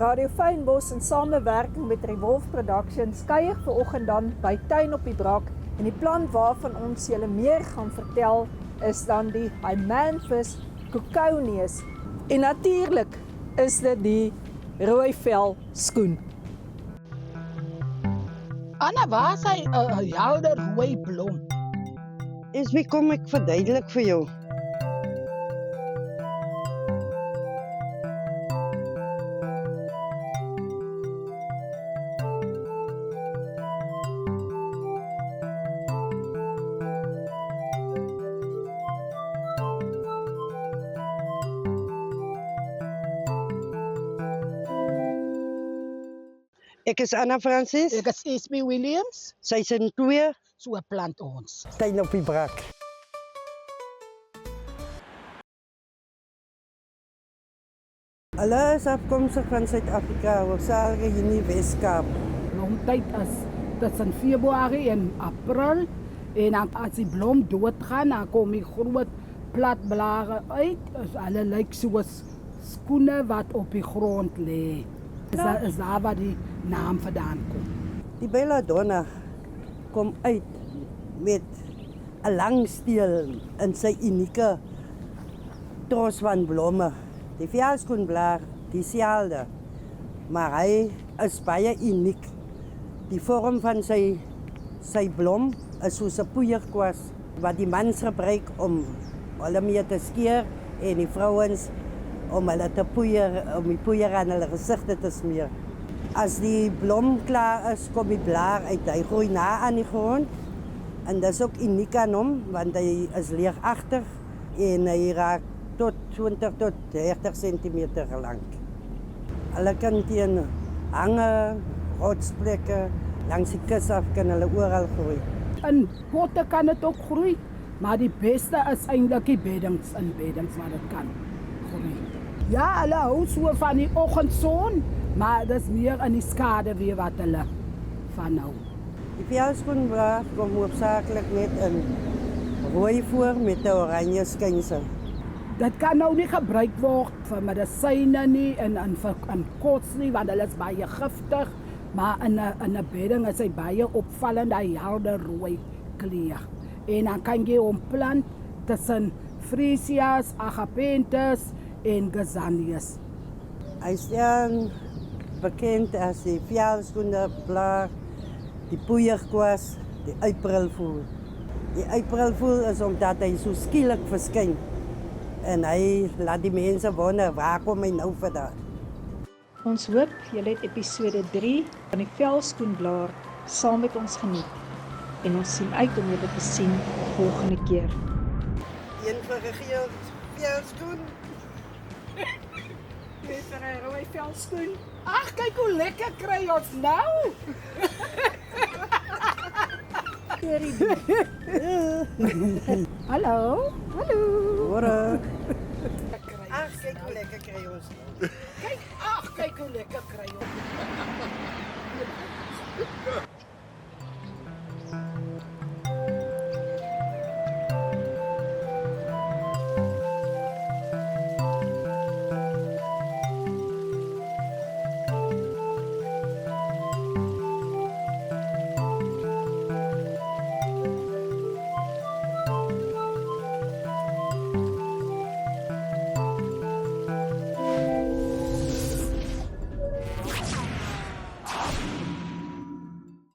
Radio Fynbos in samewerking met Revolve Productions kuier vanoggend dan by Tuin op die Brak en die plant waarvan ons julle meer gaan vertel is dan die Hymanthes coconeus en natuurlik is dit die rooi vel skoen. Anna, waar is hy 'n helder rooi blom? Wie kom ek verduidelik vir jou? Ek is Anna Francis, Ek is Esme Williams, sy is in 2 so plant ons. Tuin op die Brak. Hulle is afkomstig van Suid-Afrika, hoofsaaklik hier in die Weskaap. Blomtyd is tussen Februarie en April en dan as die blom doodgaan, dan kom die groot plat blare uit. Hulle lyk soos skoene wat op die grond lê. Is daar waar die naam vandaan kom. Die belladonna kom uit met 'n lang steel in sy unieke tros van blomme. Die velskoenblaar, dieselfde, maar hy is baie uniek. Die vorm van sy blom is soos 'n poeierkwas wat die mans gebruik om hulle mee te skeer en die vrouens om hulle te poeier, om die poeier aan hulle gesigte te smeer. As die blom klaar is, kom die blaar uit. Hy groei na aan die grond. En dat is ook uniek aan hom, want hy is leegagtig en hy raak tot 20 tot 30 centimeter lang. Hulle kan teen hange, rotsplekke, langs die kus af kan hulle oral groei. In potte kan dit ook groei, maar die beste is eintlik die beddings waar dit kan groei. Ja, hulle hou so van die oggendson, maar dis meer in die skade weer wat hulle van hou. Die velskoenblaar kom hoofsaaklik net in rooi voor met 'n oranje skynsel. Dit kan nou nie gebruik word vir medisyne nie en in kots nie, want hulle is baie giftig, maar in 'n bedding is hy baie opvallend, hy helder rooi kleur. En dan kan jy hom plant tussen Freesias, Agapenthus en Gazanias. Hy is bekend as die velskoenblaar, die poeierkwas, die Aprilvoel. Die Aprilvoel is omdat hy so skielik verskyn en hy laat die mense wonder waar kom hy nou vandaan. Ons hoop julle het episode 3 van die velskoenblaar saam met ons geniet en ons sien uit om julle te sien volgende keer. Een vir gegee velskoen. Met 'n rooi velskoen. Ag, kyk hoe lekker kry ons nou. Hallo. Hoor. Ag, kyk hoe lekker kry ons. Kyk hoe lekker kry ons.